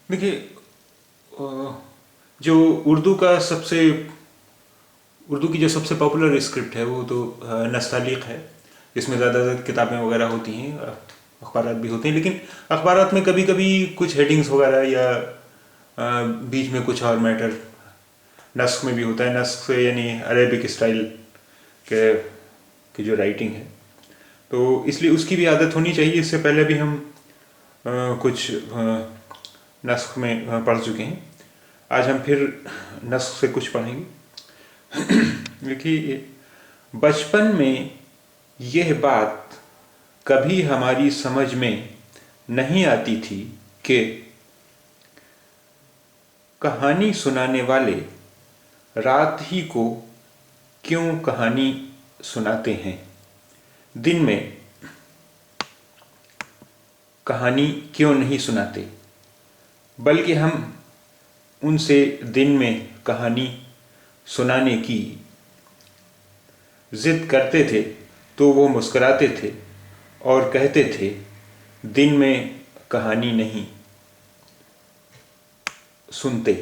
देखिए, जो उर्दू का सबसे उर्दू की जो सबसे पॉपुलर स्क्रिप्ट है वो तो नस्तालीक है, जिसमें ज़्यादातर किताबें वगैरह होती हैं, अखबारात भी होते हैं। लेकिन अखबारात में कभी कभी कुछ हेडिंग्स वगैरह या बीच में कुछ और मैटर नस्ख में भी होता है। नस्ख से यानी अरेबिक स्टाइल के की जो राइटिंग है, तो इसलिए उसकी भी आदत होनी चाहिए। इससे पहले भी हम कुछ नस्ख में पढ़ चुके हैं। आज हम फिर नस्ख से कुछ पढ़ेंगे। देखिए, बचपन में यह बात कभी हमारी समझ में नहीं आती थी कि कहानी सुनाने वाले रात ही को क्यों कहानी सुनाते हैं, दिन में कहानी क्यों नहीं सुनाते, बल्कि हम उनसे दिन में कहानी सुनाने की जिद करते थे तो वो मुस्कुराते थे और कहते थे दिन में कहानी नहीं सुनते,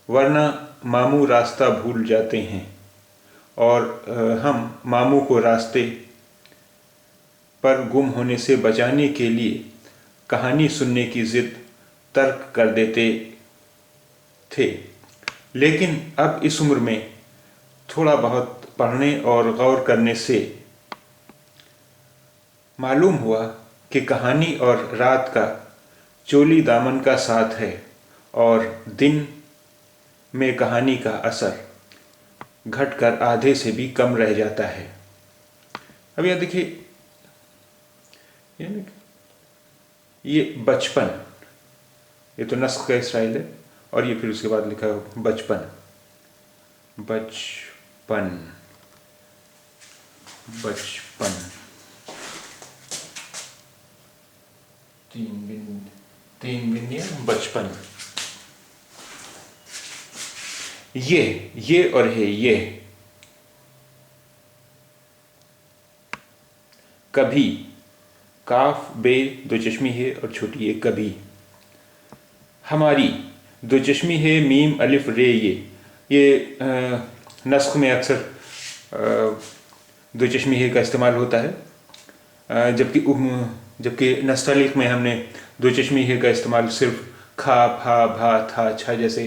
वरना मामू रास्ता भूल जाते हैं। और हम मामू को रास्ते पर गुम होने से बचाने के लिए कहानी सुनने की जिद तर्क कर देते थे। लेकिन अब इस उम्र में थोड़ा बहुत पढ़ने और गौर करने से मालूम हुआ कि कहानी और रात का चोली दामन का साथ है और दिन में कहानी का असर घटकर आधे से भी कम रह जाता है। अब यह देखिए, ये बचपन, ये तो नस्ख का स्टाइल है, और ये फिर उसके बाद लिखा है बचपन। बचपन, बचपन, तीन बिंदियां, बचपन। ये और है ये, कभी, काफ बे दो चश्मी है और छोटी है कभी। हमारी दो चश्मी है मीम अलिफ रे ये नस्ख में अक्सर दो चश्मी है का इस्तेमाल होता है, जबकि नस्तालिक में हमने दो चश्मी है का इस्तेमाल सिर्फ खा फा भा था छा जैसे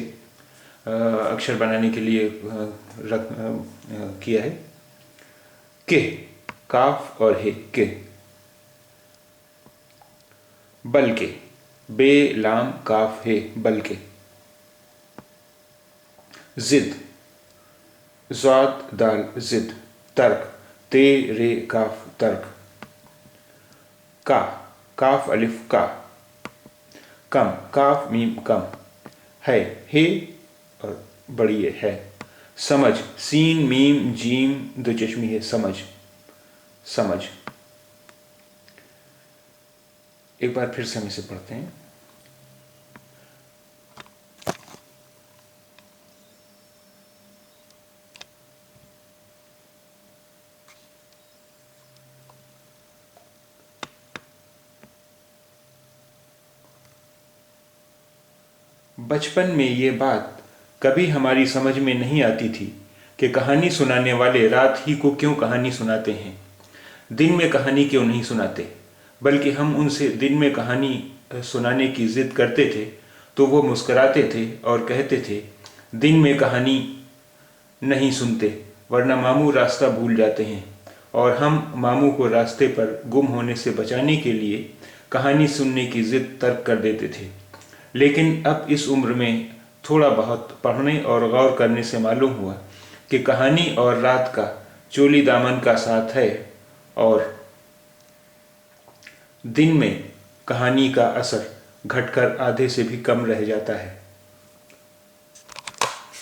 अक्षर बनाने के लिए किया है। के, काफ और है के। बल्कि, बे लाम काफ है बल्कि। जिद, ज़ाद दाल जिद, तर्क, ते रे काफ तर्क। का, काफ अलिफ का। कम, काफ मीम कम। है और बड़ी है। समझ, सीन मीम जीम दो चश्मी है समझ, समझ। एक बार फिर से हम इसे पढ़ते हैं। बचपन में ये बात कभी हमारी समझ में नहीं आती थी कि कहानी सुनाने वाले रात ही को क्यों कहानी सुनाते हैं, दिन में कहानी क्यों नहीं सुनाते, बल्कि हम उनसे दिन में कहानी सुनाने की जिद करते थे तो वो मुस्कुराते थे और कहते थे दिन में कहानी नहीं सुनते, वरना मामू रास्ता भूल जाते हैं। और हम मामू को रास्ते पर गुम होने से बचाने के लिए कहानी सुनने की जिद तर्क कर देते थे। लेकिन अब इस उम्र में थोड़ा बहुत पढ़ने और गौर करने से मालूम हुआ कि कहानी और रात का चोली दामन का साथ है और दिन में कहानी का असर घटकर आधे से भी कम रह जाता है।